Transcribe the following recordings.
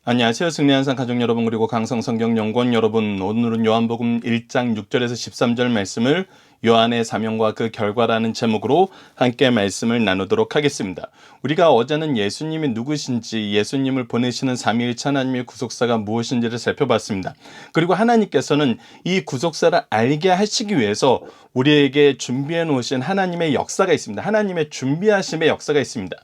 안녕하세요. 승리한산 가족 여러분, 그리고 강성성경연구원 여러분. 오늘은 요한복음 1장 6절에서 13절 말씀을 요한의 사명과 그 결과라는 제목으로 함께 말씀을 나누도록 하겠습니다. 우리가 어제는 예수님이 누구신지, 예수님을 보내시는 삼위일체 하나님의 구속사가 무엇인지를 살펴봤습니다. 그리고 하나님께서는 이 구속사를 알게 하시기 위해서 우리에게 준비해 놓으신 하나님의 역사가 있습니다. 하나님의 준비하심의 역사가 있습니다.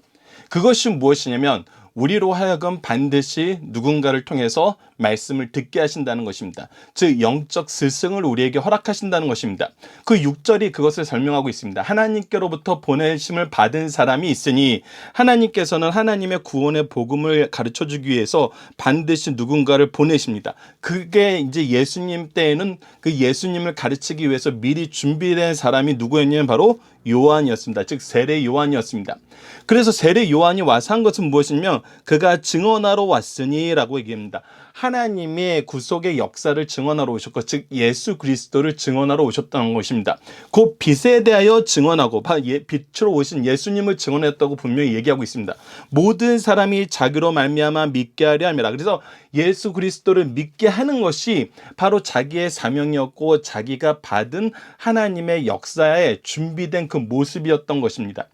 그것이 무엇이냐면 우리로 하여금 반드시 누군가를 통해서 말씀을 듣게 하신다는 것입니다. 즉 영적 스승을 우리에게 허락하신다는 것입니다. 그 6절이 그것을 설명하고 있습니다. 하나님께로부터 보내심을 받은 사람이 있으니 하나님께서는 하나님의 구원의 복음을 가르쳐주기 위해서 반드시 누군가를 보내십니다. 그게 이제 예수님 때에는 그 예수님을 가르치기 위해서 미리 준비된 사람이 누구였냐면 바로 요한이었습니다. 즉 세례 요한이었습니다. 그래서 세례 요한이 와서 한 것은 무엇이냐면 그가 증언하러 왔으니 라고 얘기합니다. 하나님의 구속의 역사를 증언하러 오셨고, 즉 예수 그리스도를 증언하러 오셨다는 것입니다. 그 빛에 대하여 증언하고 빛으로 오신 예수님을 증언했다고 분명히 얘기하고 있습니다. 모든 사람이 자기로 말미암아 믿게 하려 함이라. 그래서 예수 그리스도를 믿게 하는 것이 바로 자기의 사명이었고 자기가 받은 하나님의 역사에 준비된 그 모습이었던 것입니다.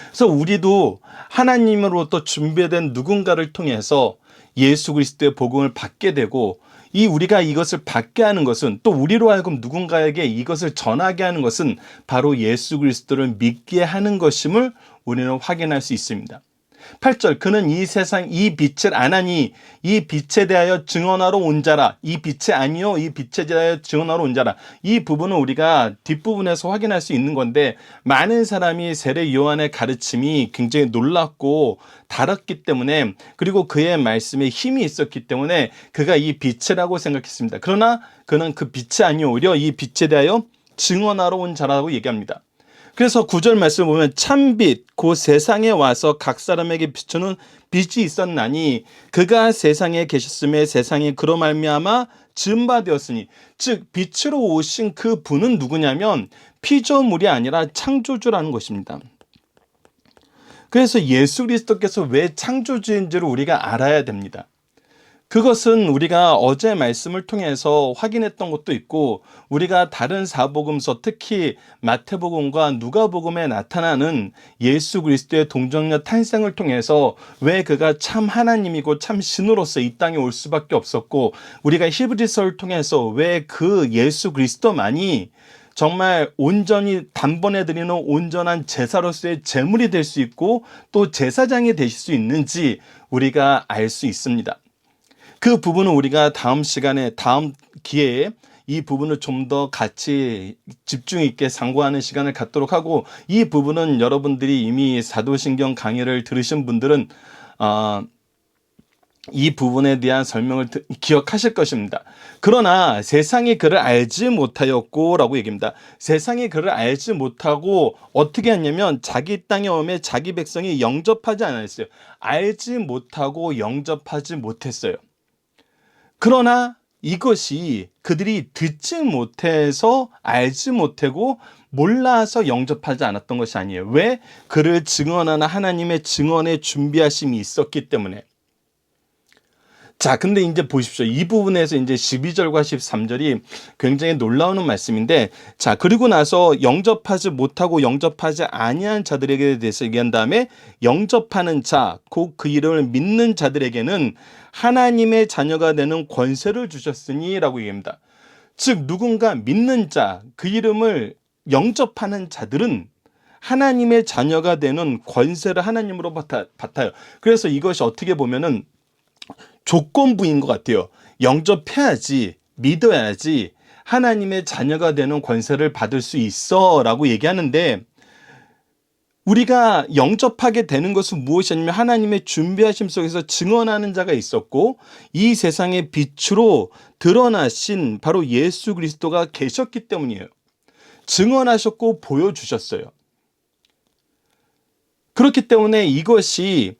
그래서 우리도 하나님으로부터 준비된 누군가를 통해서 예수 그리스도의 복음을 받게 되고, 이 우리가 이것을 받게 하는 것은, 또 우리로 하여금 누군가에게 이것을 전하게 하는 것은 바로 예수 그리스도를 믿게 하는 것임을 우리는 확인할 수 있습니다. 8절, 그는 이 세상 이 빛을 안 하니 이 빛에 대하여 증언하러 온 자라. 이 빛이 아니요 이 빛에 대하여 증언하러 온 자라. 이 부분은 우리가 뒷부분에서 확인할 수 있는 건데, 많은 사람이 세례 요한의 가르침이 굉장히 놀랍고 달았기 때문에, 그리고 그의 말씀에 힘이 있었기 때문에 그가 이 빛이라고 생각했습니다. 그러나 그는 그 빛이 아니요 오히려 이 빛에 대하여 증언하러 온 자라고 얘기합니다. 그래서 9절 말씀을 보면 참빛 곧 세상에 와서 각 사람에게 비추는 빛이 있었나니 그가 세상에 계셨음에 세상이 그로 말미암아 지은 바 되었으니, 즉 빛으로 오신 그 분은 누구냐면 피조물이 아니라 창조주라는 것입니다. 그래서 예수 그리스도께서 왜 창조주인지를 우리가 알아야 됩니다. 그것은 우리가 어제 말씀을 통해서 확인했던 것도 있고, 우리가 다른 사복음서, 특히 마태복음과 누가복음에 나타나는 예수 그리스도의 동정녀 탄생을 통해서 왜 그가 참 하나님이고 참 신으로서 이 땅에 올 수밖에 없었고, 우리가 히브리서를 통해서 왜 그 예수 그리스도만이 정말 온전히 단번에 드리는 온전한 제사로서의 제물이 될 수 있고 또 제사장이 되실 수 있는지 우리가 알 수 있습니다. 그 부분은 우리가 다음 시간에, 다음 기회에 이 부분을 좀 더 같이 집중 있게 상고하는 시간을 갖도록 하고, 이 부분은 여러분들이 이미 사도신경 강의를 들으신 분들은 이 부분에 대한 설명을 기억하실 것입니다. 그러나 세상이 그를 알지 못하였고 라고 얘기합니다. 세상이 그를 알지 못하고 어떻게 했냐면 자기 땅에 오매 자기 백성이 영접하지 않았어요. 알지 못하고 영접하지 못했어요. 그러나 이것이 그들이 듣지 못해서 알지 못하고 몰라서 영접하지 않았던 것이 아니에요. 왜? 그를 증언하는 하나님의 증언의 준비하심이 있었기 때문에. 자, 근데 이제 보십시오. 이 부분에서 이제 12절과 13절이 굉장히 놀라운 말씀인데, 자, 그리고 나서 영접하지 못하고 영접하지 아니한 자들에게 대해서 얘기한 다음에 영접하는 자, 곧 그 이름을 믿는 자들에게는 하나님의 자녀가 되는 권세를 주셨으니 라고 얘기합니다. 즉, 누군가 믿는 자, 그 이름을 영접하는 자들은 하나님의 자녀가 되는 권세를 하나님으로 받아요. 그래서 이것이 어떻게 보면은 조건부인 것 같아요. 영접해야지, 믿어야지 하나님의 자녀가 되는 권세를 받을 수 있어 라고 얘기하는데, 우리가 영접하게 되는 것은 무엇이냐면 하나님의 준비하심 속에서 증언하는 자가 있었고, 이 세상의 빛으로 드러나신 바로 예수 그리스도가 계셨기 때문이에요. 증언하셨고 보여주셨어요. 그렇기 때문에 이것이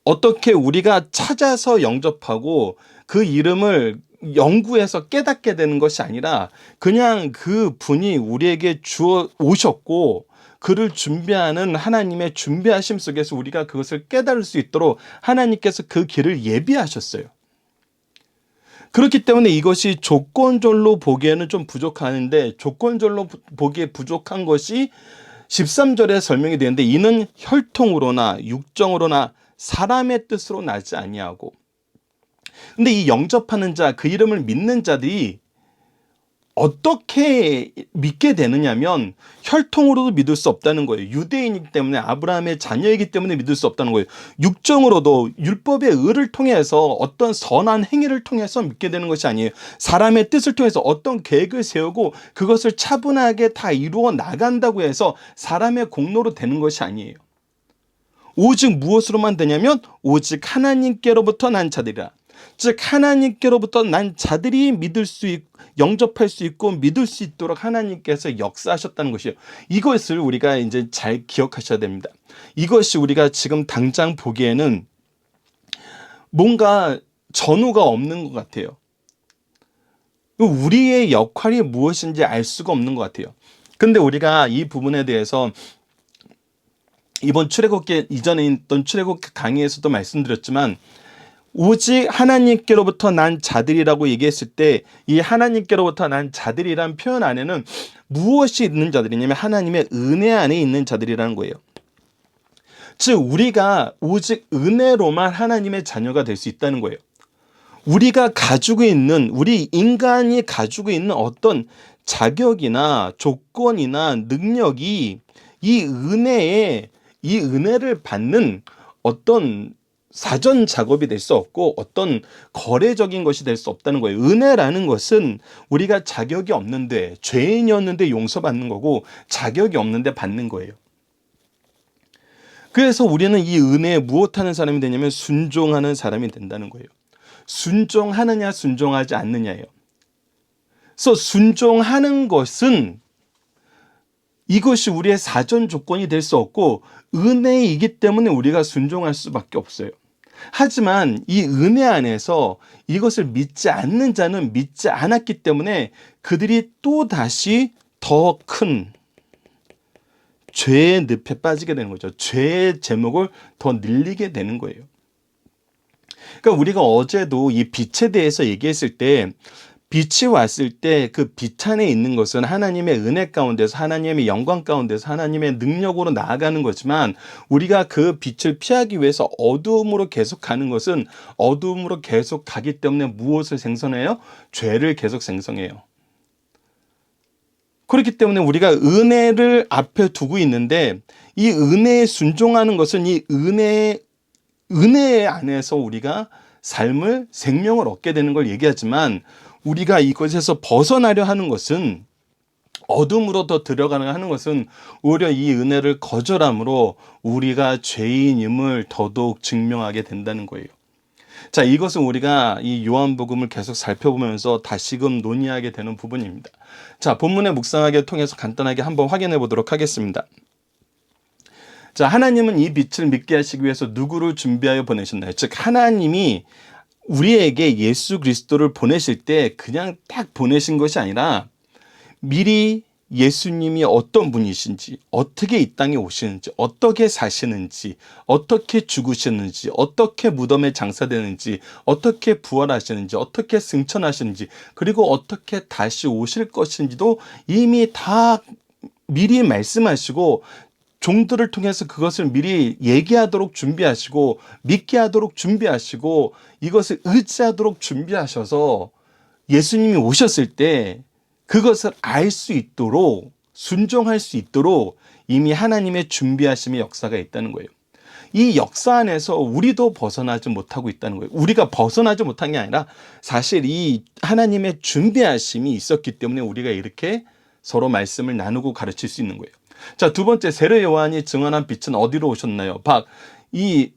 어떻게 우리가 찾아서 영접하고 그 이름을 연구해서 깨닫게 되는 것이 아니라 그냥 그 분이 우리에게 주어 오셨고 그를 준비하는 하나님의 준비하심 속에서 우리가 그것을 깨달을 수 있도록 하나님께서 그 길을 예비하셨어요. 그렇기 때문에 이것이 조건절로 보기에는 좀 부족하는데, 조건절로 보기에 부족한 것이 13절에 설명이 되는데, 이는 혈통으로나 육정으로나 사람의 뜻으로 나지 아니하고. 근데 이 영접하는 자, 그 이름을 믿는 자들이 어떻게 믿게 되느냐면 혈통으로도 믿을 수 없다는 거예요. 유대인이기 때문에, 아브라함의 자녀이기 때문에 믿을 수 없다는 거예요. 육정으로도 율법의 의를 통해서, 어떤 선한 행위를 통해서 믿게 되는 것이 아니에요. 사람의 뜻을 통해서 어떤 계획을 세우고 그것을 차분하게 다 이루어 나간다고 해서 사람의 공로로 되는 것이 아니에요. 오직 무엇으로만 되냐면 오직 하나님께로부터 난 자들이라. 즉 하나님께로부터 난 자들이 믿을 수 있고 영접할 수 있고 믿을 수 있도록 하나님께서 역사하셨다는 것이에요. 이것을 우리가 이제 잘 기억하셔야 됩니다. 이것이 우리가 지금 당장 보기에는 뭔가 전후가 없는 것 같아요. 우리의 역할이 무엇인지 알 수가 없는 것 같아요. 근데 우리가 이 부분에 대해서 이번 출애굽기 이전에 있던 출애굽기 강의에서도 말씀드렸지만, 오직 하나님께로부터 난 자들이라고 얘기했을 때 이 하나님께로부터 난 자들이란 표현 안에는 무엇이 있는 자들이냐면 하나님의 은혜 안에 있는 자들이라는 거예요. 즉 우리가 오직 은혜로만 하나님의 자녀가 될 수 있다는 거예요. 우리가 가지고 있는, 우리 인간이 가지고 있는 어떤 자격이나 조건이나 능력이 이 은혜를 받는 어떤 사전 작업이 될 수 없고 어떤 거래적인 것이 될 수 없다는 거예요. 은혜라는 것은 우리가 자격이 없는데, 죄인이었는데 용서받는 거고 자격이 없는데 받는 거예요. 그래서 우리는 이 은혜에 무엇하는 사람이 되냐면 순종하는 사람이 된다는 거예요. 순종하느냐 순종하지 않느냐예요. 그래서 순종하는 것은 이것이 우리의 사전 조건이 될 수 없고 은혜이기 때문에 우리가 순종할 수밖에 없어요. 하지만 이 은혜 안에서 이것을 믿지 않는 자는 믿지 않았기 때문에 그들이 또다시 더 큰 죄의 늪에 빠지게 되는 거죠. 죄의 제목을 더 늘리게 되는 거예요. 그러니까 우리가 어제도 이 빛에 대해서 얘기했을 때, 빛이 왔을 때 그 빛 안에 있는 것은 하나님의 은혜 가운데서, 하나님의 영광 가운데서, 하나님의 능력으로 나아가는 거지만, 우리가 그 빛을 피하기 위해서 어두움으로 계속 가는 것은 어두움으로 계속 가기 때문에 무엇을 생성해요? 죄를 계속 생성해요. 그렇기 때문에 우리가 은혜를 앞에 두고 있는데, 이 은혜에 순종하는 것은 이 은혜 안에서 우리가 삶을, 생명을 얻게 되는 걸 얘기하지만, 우리가 이것에서 벗어나려 하는 것은, 어둠으로 더 들어가려 하는 것은 오히려 이 은혜를 거절함으로 우리가 죄인임을 더더욱 증명하게 된다는 거예요. 자, 이것은 우리가 이 요한복음을 계속 살펴보면서 다시금 논의하게 되는 부분입니다. 자, 본문의 묵상하기를 통해서 간단하게 한번 확인해 보도록 하겠습니다. 자, 하나님은 이 빛을 믿게 하시기 위해서 누구를 준비하여 보내셨나요? 즉 하나님이 우리에게 예수 그리스도를 보내실 때 그냥 딱 보내신 것이 아니라 미리 예수님이 어떤 분이신지, 어떻게 이 땅에 오시는지, 어떻게 사시는지, 어떻게 죽으시는지, 어떻게 무덤에 장사되는지, 어떻게 부활하시는지, 어떻게 승천하시는지, 그리고 어떻게 다시 오실 것인지도 이미 다 미리 말씀하시고 종들을 통해서 그것을 미리 얘기하도록 준비하시고 믿게 하도록 준비하시고 이것을 의지하도록 준비하셔서 예수님이 오셨을 때 그것을 알 수 있도록, 순종할 수 있도록 이미 하나님의 준비하심의 역사가 있다는 거예요. 이 역사 안에서 우리도 벗어나지 못하고 있다는 거예요. 우리가 벗어나지 못한 게 아니라 사실 이 하나님의 준비하심이 있었기 때문에 우리가 이렇게 서로 말씀을 나누고 가르칠 수 있는 거예요. 자, 두 번째, 세례 요한이 증언한 빛은 어디로 오셨나요? 이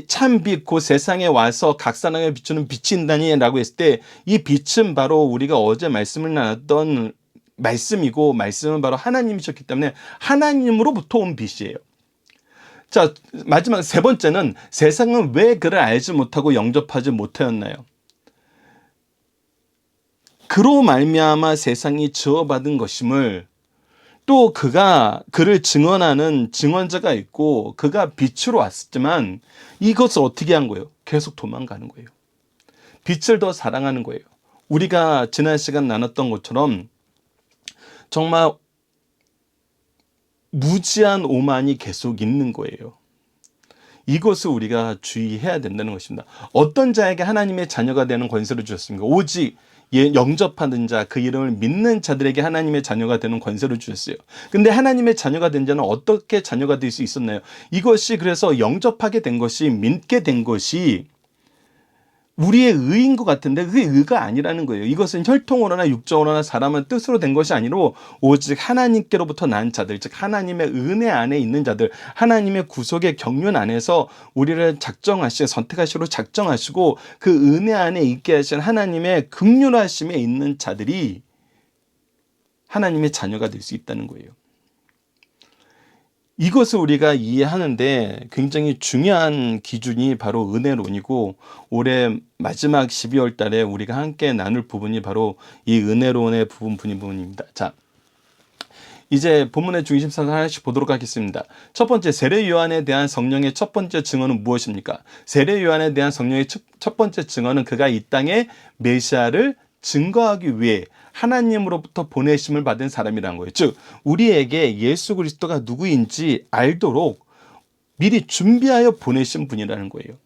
참 빛, 그 세상에 와서 각 사람에 비추는 빛인다니라고 했을 때 이 빛은 바로 우리가 어제 말씀을 나눴던 말씀이고, 말씀은 바로 하나님이셨기 때문에 하나님으로부터 온 빛이에요. 자, 마지막 세 번째는 세상은 왜 그를 알지 못하고 영접하지 못하였나요? 그로 말미암아 세상이 저어받은 것임을 또 그가 그를 증언하는 증언자가 있고 그가 빛으로 왔지만 이것을 어떻게 한 거예요? 계속 도망가는 거예요. 빛을 더 사랑하는 거예요. 우리가 지난 시간 나눴던 것처럼 정말 무지한 오만이 계속 있는 거예요. 이것을 우리가 주의해야 된다는 것입니다. 어떤 자에게 하나님의 자녀가 되는 권세를 주셨습니까? 오직 영접하는 자, 그 이름을 믿는 자들에게 하나님의 자녀가 되는 권세를 주셨어요. 근데 하나님의 자녀가 된 자는 어떻게 자녀가 될 수 있었나요? 이것이 그래서 영접하게 된 것이, 믿게 된 것이 우리의 의인 것 같은데 그게 의가 아니라는 거예요. 이것은 혈통으로나 육적으로나 사람의 뜻으로 된 것이 아니로 오직 하나님께로부터 난 자들, 즉 하나님의 은혜 안에 있는 자들, 하나님의 구속의 경륜 안에서 우리를 작정하시고 선택하시고 작정하시고 그 은혜 안에 있게 하신 하나님의 긍휼하심에 있는 자들이 하나님의 자녀가 될 수 있다는 거예요. 이것을 우리가 이해하는데 굉장히 중요한 기준이 바로 은혜론이고, 올해 마지막 12월 달에 우리가 함께 나눌 부분이 바로 이 은혜론의 부분입니다. 자, 이제 본문의 중심사를 하나씩 보도록 하겠습니다. 첫 번째, 세례 요한에 대한 성령의 첫 번째 증언은 무엇입니까? 세례 요한에 대한 성령의 첫 번째 증언은 그가 이 땅에 메시아를 증거하기 위해 하나님으로부터 보내심을 받은 사람이라는 거예요. 즉 우리에게 예수 그리스도가 누구인지 알도록 미리 준비하여 보내신 분이라는 거예요.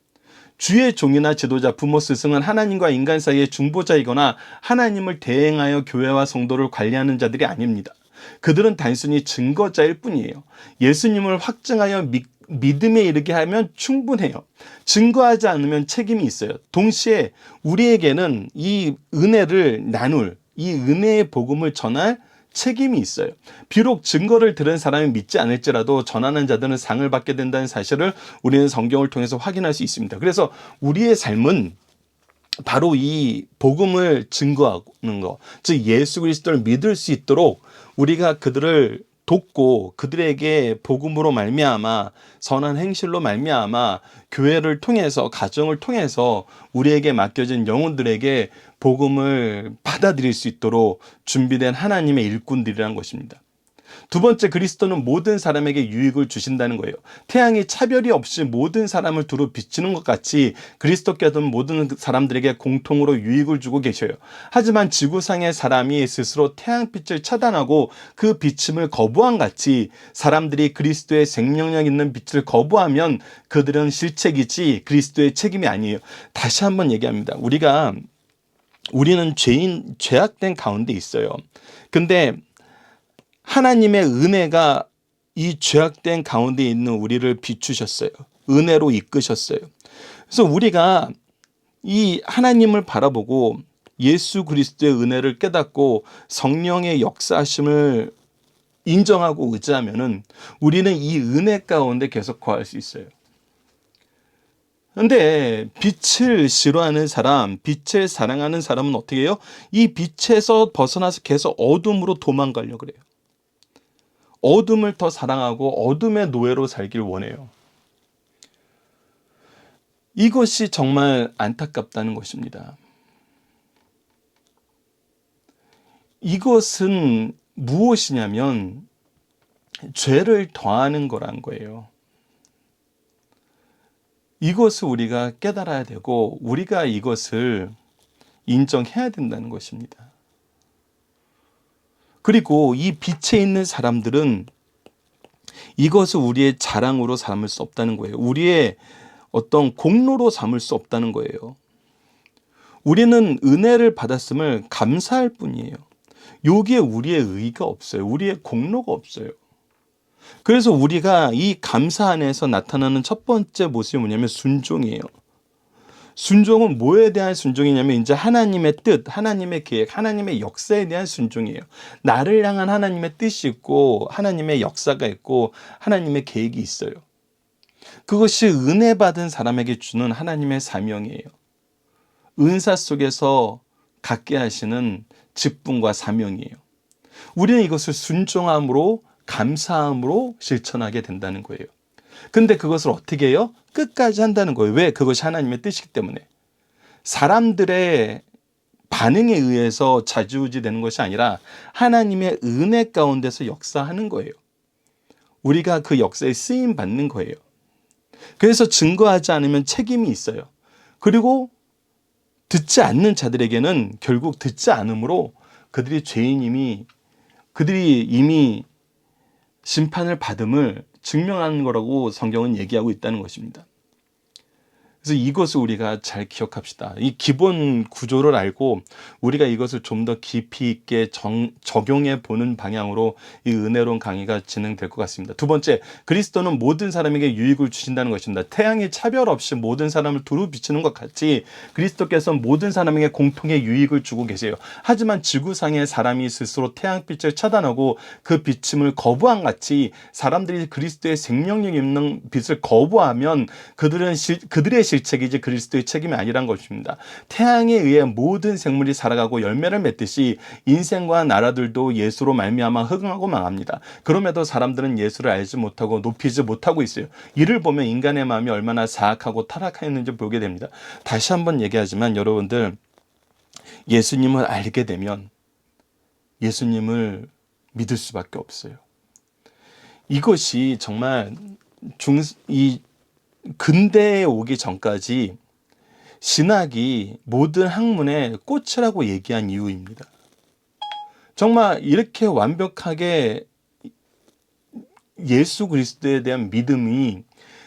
주의 종이나 지도자, 부모, 스승은 하나님과 인간 사이의 중보자이거나 하나님을 대행하여 교회와 성도를 관리하는 자들이 아닙니다. 그들은 단순히 증거자일 뿐이에요. 예수님을 확증하여 믿음에 이르게 하면 충분해요. 증거하지 않으면 책임이 있어요. 동시에 우리에게는 이 은혜를 나눌, 이 은혜의 복음을 전할 책임이 있어요. 비록 증거를 들은 사람이 믿지 않을지라도 전하는 자들은 상을 받게 된다는 사실을 우리는 성경을 통해서 확인할 수 있습니다. 그래서 우리의 삶은 바로 이 복음을 증거하는 것, 즉 예수 그리스도를 믿을 수 있도록 우리가 그들을 돕고 그들에게 복음으로 말미암아 선한 행실로 말미암아 교회를 통해서 가정을 통해서 우리에게 맡겨진 영혼들에게 복음을 받아들일 수 있도록 준비된 하나님의 일꾼들이라는 것입니다. 두 번째, 그리스도는 모든 사람에게 유익을 주신다는 거예요. 태양이 차별이 없이 모든 사람을 두루 비추는 것 같이 그리스도께서는 모든 사람들에게 공통으로 유익을 주고 계셔요. 하지만 지구상의 사람이 스스로 태양빛을 차단하고 그 비침을 거부한 같이 사람들이 그리스도의 생명력 있는 빛을 거부하면 그들은 실책이지 그리스도의 책임이 아니에요. 다시 한번 얘기합니다. 우리는 죄악된 가운데 있어요. 근데 하나님의 은혜가 이 죄악된 가운데 있는 우리를 비추셨어요. 은혜로 이끄셨어요. 그래서 우리가 이 하나님을 바라보고 예수 그리스도의 은혜를 깨닫고 성령의 역사하심을 인정하고 의지하면은 우리는 이 은혜 가운데 계속 거할 수 있어요. 그런데 빛을 싫어하는 사람, 빛을 사랑하는 사람은 어떻게 해요? 이 빛에서 벗어나서 계속 어둠으로 도망가려고 그래요. 어둠을 더 사랑하고 어둠의 노예로 살길 원해요. 이것이 정말 안타깝다는 것입니다. 이것은 무엇이냐면 죄를 더하는 거란 거예요. 이것을 우리가 깨달아야 되고 우리가 이것을 인정해야 된다는 것입니다. 그리고 이 빛에 있는 사람들은 이것을 우리의 자랑으로 삼을 수 없다는 거예요. 우리의 어떤 공로로 삼을 수 없다는 거예요. 우리는 은혜를 받았음을 감사할 뿐이에요. 여기에 우리의 의의가 없어요. 우리의 공로가 없어요. 그래서 우리가 이 감사 안에서 나타나는 첫 번째 모습이 뭐냐면 순종이에요. 순종은 뭐에 대한 순종이냐면 이제 하나님의 뜻, 하나님의 계획, 하나님의 역사에 대한 순종이에요. 나를 향한 하나님의 뜻이 있고 하나님의 역사가 있고 하나님의 계획이 있어요. 그것이 은혜 받은 사람에게 주는 하나님의 사명이에요. 은사 속에서 갖게 하시는 직분과 사명이에요. 우리는 이것을 순종함으로 감사함으로 실천하게 된다는 거예요. 근데 그것을 어떻게 해요? 끝까지 한다는 거예요. 왜? 그것이 하나님의 뜻이기 때문에. 사람들의 반응에 의해서 좌지우지 되는 것이 아니라 하나님의 은혜 가운데서 역사하는 거예요. 우리가 그 역사에 쓰임 받는 거예요. 그래서 증거하지 않으면 책임이 있어요. 그리고 듣지 않는 자들에게는 결국 듣지 않으므로 그들이 이미 심판을 받음을 증명하는 거라고 성경은 얘기하고 있다는 것입니다. 그래서 이것을 우리가 잘 기억합시다. 이 기본 구조를 알고 우리가 이것을 좀 더 깊이 있게 적용해 보는 방향으로 이 은혜로운 강의가 진행될 것 같습니다. 두 번째, 그리스도는 모든 사람에게 유익을 주신다는 것입니다. 태양이 차별 없이 모든 사람을 두루 비추는 것 같이 그리스도께서 모든 사람에게 공통의 유익을 주고 계세요. 하지만 지구상의 사람이 스스로 태양빛을 차단하고 그 비침을 거부한 같이 사람들이 그리스도의 생명력 있는 빛을 거부하면 그들의 실책이지 그리스도의 책임이 아니란 것입니다. 태양에 의해 모든 생물이 살아가고 열매를 맺듯이 인생과 나라들도 예수로 말미암아 흥하고 망합니다. 그럼에도 사람들은 예수를 알지 못하고 높이지 못하고 있어요. 이를 보면 인간의 마음이 얼마나 사악하고 타락하였는지 보게 됩니다. 다시 한번 얘기하지만 여러분들, 예수님을 알게 되면 예수님을 믿을 수밖에 없어요. 이것이 정말 이 근대에 오기 전까지 신학이 모든 학문의 꽃이라고 얘기한 이유입니다. 정말 이렇게 완벽하게 예수 그리스도에 대한 믿음이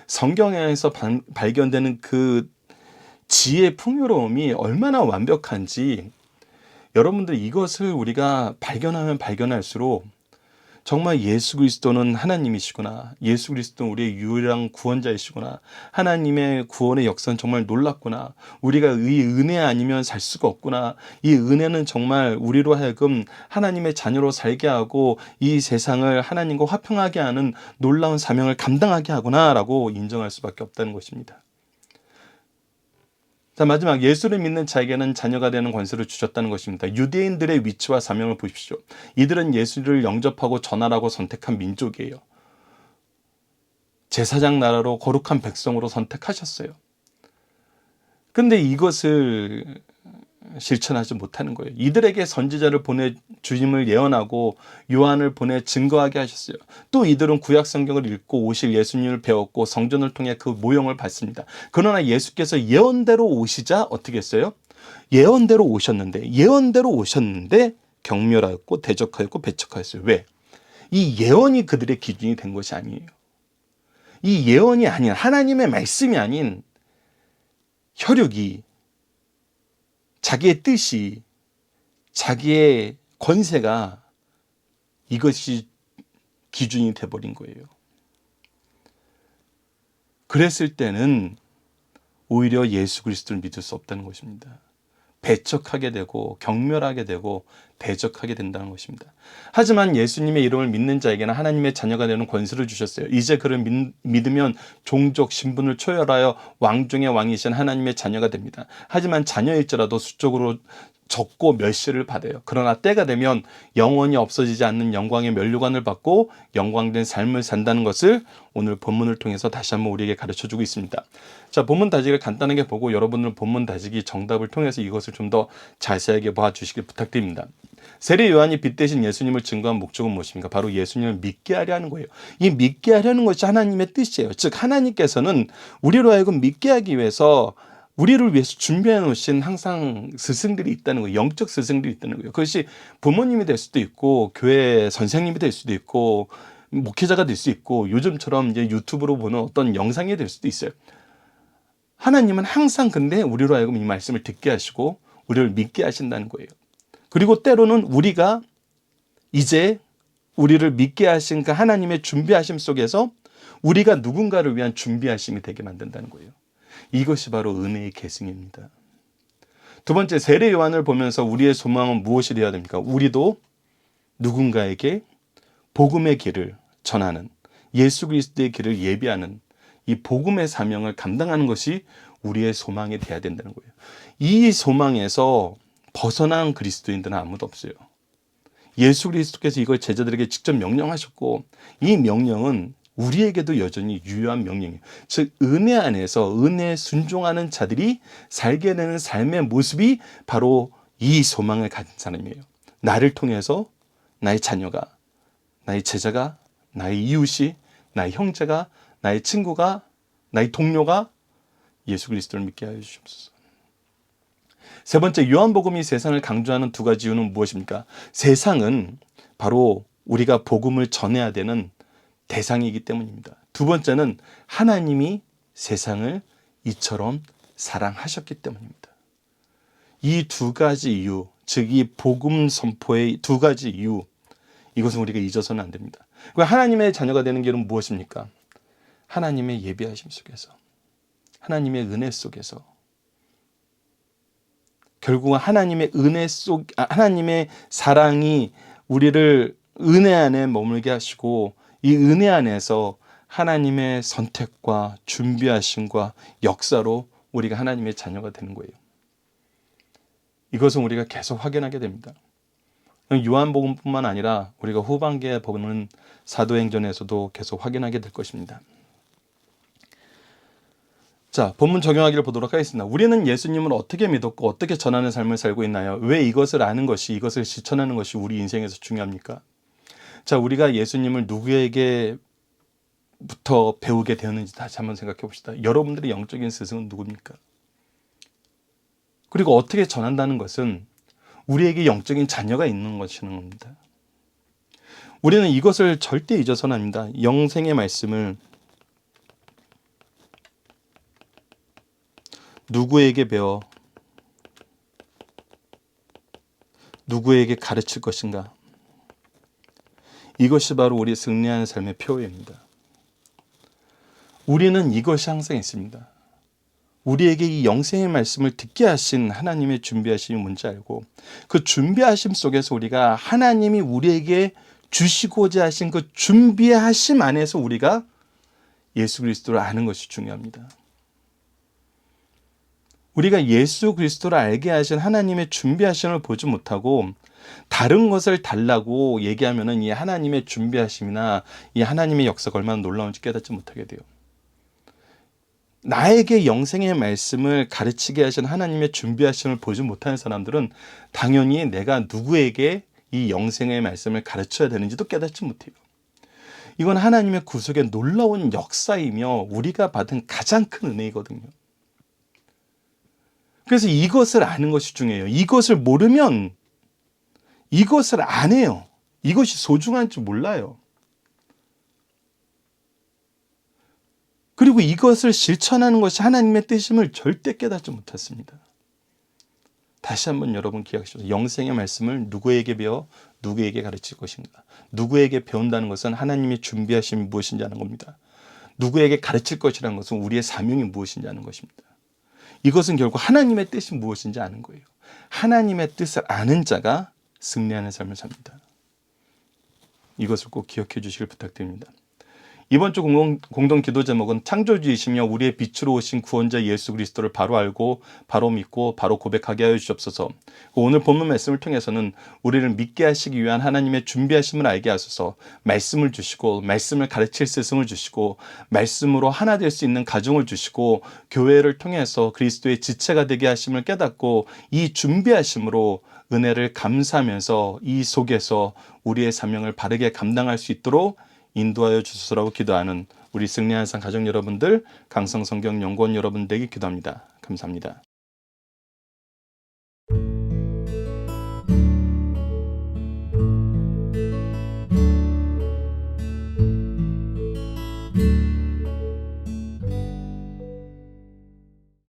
성경에서 발견되는 그 지혜의 풍요로움이 얼마나 완벽한지, 여러분들 이것을 우리가 발견하면 발견할수록 정말 예수 그리스도는 하나님이시구나, 예수 그리스도는 우리의 유일한 구원자이시구나, 하나님의 구원의 역사는 정말 놀랍구나, 우리가 이 은혜 아니면 살 수가 없구나, 이 은혜는 정말 우리로 하여금 하나님의 자녀로 살게 하고 이 세상을 하나님과 화평하게 하는 놀라운 사명을 감당하게 하구나 라고 인정할 수밖에 없다는 것입니다. 자, 마지막, 예수를 믿는 자에게는 자녀가 되는 권세를 주셨다는 것입니다. 유대인들의 위치와 사명을 보십시오. 이들은 예수를 영접하고 전하라고 선택한 민족이에요. 제사장 나라로 거룩한 백성으로 선택하셨어요. 그런데 이것을 실천하지 못하는 거예요. 이들에게 선지자를 보내 주님을 예언하고 요한을 보내 증거하게 하셨어요. 또 이들은 구약 성경을 읽고 오실 예수님을 배웠고 성전을 통해 그 모형을 봤습니다. 그러나 예수께서 예언대로 오시자 어떻게 했어요? 예언대로 오셨는데 경멸하였고 대적하였고 배척하였어요. 왜? 이 예언이 그들의 기준이 된 것이 아니에요. 이 예언이 아닌, 하나님의 말씀이 아닌 혈육이, 자기의 뜻이, 자기의 권세가, 이것이 기준이 돼버린 거예요. 그랬을 때는 오히려 예수 그리스도를 믿을 수 없다는 것입니다. 배척하게 되고 경멸하게 되고 대적하게 된다는 것입니다. 하지만 예수님의 이름을 믿는 자에게는 하나님의 자녀가 되는 권세를 주셨어요. 이제 그를 믿으면 종족, 신분을 초월하여 왕중의 왕이신 하나님의 자녀가 됩니다. 하지만 자녀일지라도 수적으로 적고 멸시를 받아요. 그러나 때가 되면 영원히 없어지지 않는 영광의 면류관을 받고 영광된 삶을 산다는 것을 오늘 본문을 통해서 다시 한번 우리에게 가르쳐주고 있습니다. 자, 본문 다지기를 간단하게 보고 여러분들은 본문 다지기 정답을 통해서 이것을 좀 더 자세하게 봐주시길 부탁드립니다. 세례 요한이 빛 대신 예수님을 증거한 목적은 무엇입니까? 바로 예수님을 믿게 하려 하는 거예요. 이 믿게 하려는 것이 하나님의 뜻이에요. 즉 하나님께서는 우리로 하여금 믿게 하기 위해서, 우리를 위해서 준비해 놓으신 항상 스승들이 있다는 거예요. 영적 스승들이 있다는 거예요. 그것이 부모님이 될 수도 있고 교회 선생님이 될 수도 있고 목회자가 될 수 있고 요즘처럼 이제 유튜브로 보는 어떤 영상이 될 수도 있어요. 하나님은 항상 근데 우리로 하여금 이 말씀을 듣게 하시고 우리를 믿게 하신다는 거예요. 그리고 때로는 우리가 이제 우리를 믿게 하신 그 하나님의 준비하심 속에서 우리가 누군가를 위한 준비하심이 되게 만든다는 거예요. 이것이 바로 은혜의 계승입니다. 두 번째, 세례 요한을 보면서 우리의 소망은 무엇이 되어야 됩니까? 우리도 누군가에게 복음의 길을 전하는, 예수 그리스도의 길을 예비하는 이 복음의 사명을 감당하는 것이 우리의 소망이 되어야 된다는 거예요. 이 소망에서 벗어난 그리스도인들은 아무도 없어요. 예수 그리스도께서 이걸 제자들에게 직접 명령하셨고 이 명령은 우리에게도 여전히 유효한 명령이에요. 즉 은혜 안에서 은혜에 순종하는 자들이 살게 되는 삶의 모습이 바로 이 소망을 가진 사람이에요. 나를 통해서 나의 자녀가, 나의 제자가, 나의 이웃이, 나의 형제가, 나의 친구가, 나의 동료가 예수 그리스도를 믿게 하여 주시옵소서. 세 번째, 요한복음이 세상을 강조하는 두 가지 이유는 무엇입니까? 세상은 바로 우리가 복음을 전해야 되는 대상이기 때문입니다. 두 번째는 하나님이 세상을 이처럼 사랑하셨기 때문입니다. 이 두 가지 이유, 즉 이 복음 선포의 두 가지 이유, 이것은 우리가 잊어서는 안 됩니다. 하나님의 자녀가 되는 길은 무엇입니까? 하나님의 예비하심 속에서, 하나님의 은혜 속에서, 결국은 하나님의 은혜 속, 하나님의 사랑이 우리를 은혜 안에 머물게 하시고, 이 은혜 안에서 하나님의 선택과 준비하심과 역사로 우리가 하나님의 자녀가 되는 거예요. 이것은 우리가 계속 확인하게 됩니다. 요한복음뿐만 아니라 우리가 후반기에 보는 사도행전에서도 계속 확인하게 될 것입니다. 자, 본문 적용하기를 보도록 하겠습니다. 우리는 예수님을 어떻게 믿었고 어떻게 전하는 삶을 살고 있나요? 왜 이것을 아는 것이, 이것을 실천하는 것이 우리 인생에서 중요합니까? 자, 우리가 예수님을 누구에게부터 배우게 되었는지 다시 한번 생각해 봅시다. 여러분들의 영적인 스승은 누굽니까? 그리고 어떻게 전한다는 것은 우리에게 영적인 자녀가 있는 것이라는 겁니다. 우리는 이것을 절대 잊어서는 안 됩니다. 영생의 말씀을 누구에게 배워 누구에게 가르칠 것인가? 이것이 바로 우리 승리하는 삶의 표현입니다. 우리는 이것이 항상 있습니다. 우리에게 이 영생의 말씀을 듣게 하신 하나님의 준비하심이 뭔지 알고, 그 준비하심 속에서 우리가 하나님이 우리에게 주시고자 하신 그 준비하심 안에서 우리가 예수 그리스도를 아는 것이 중요합니다. 우리가 예수 그리스도를 알게 하신 하나님의 준비하심을 보지 못하고 다른 것을 달라고 얘기하면은 이 하나님의 준비하심이나 이 하나님의 역사가 얼마나 놀라운지 깨닫지 못하게 돼요. 나에게 영생의 말씀을 가르치게 하신 하나님의 준비하심을 보지 못하는 사람들은 당연히 내가 누구에게 이 영생의 말씀을 가르쳐야 되는지도 깨닫지 못해요. 이건 하나님의 구속의 놀라운 역사이며 우리가 받은 가장 큰 은혜이거든요. 그래서 이것을 아는 것이 중요해요. 이것을 모르면 이것을 안 해요. 이것이 소중한 줄 몰라요. 그리고 이것을 실천하는 것이 하나님의 뜻임을 절대 깨닫지 못했습니다. 다시 한번 여러분 기억하십시오. 영생의 말씀을 누구에게 배워 누구에게 가르칠 것인가? 누구에게 배운다는 것은 하나님이 준비하심이 무엇인지 아는 겁니다. 누구에게 가르칠 것이라는 것은 우리의 사명이 무엇인지 아는 것입니다. 이것은 결국 하나님의 뜻이 무엇인지 아는 거예요. 하나님의 뜻을 아는 자가 승리하는 삶을 삽니다. 이것을 꼭 기억해 주시길 부탁드립니다. 이번 주 공동 기도 제목은 창조주이시며 우리의 빛으로 오신 구원자 예수 그리스도를 바로 알고 바로 믿고 바로 고백하게 하여 주옵소서. 오늘 본문 말씀을 통해서는 우리를 믿게 하시기 위한 하나님의 준비하심을 알게 하소서. 말씀을 주시고 말씀을 가르칠 스승을 주시고 말씀으로 하나 될 수 있는 가정을 주시고 교회를 통해서 그리스도의 지체가 되게 하심을 깨닫고 이 준비하심으로 은혜를 감사하면서 이 속에서 우리의 사명을 바르게 감당할 수 있도록 인도하여 주소서라고 기도하는 우리 승리한 상 가족 여러분들, 강성성경 연구원 여러분들에게 기도합니다. 감사합니다.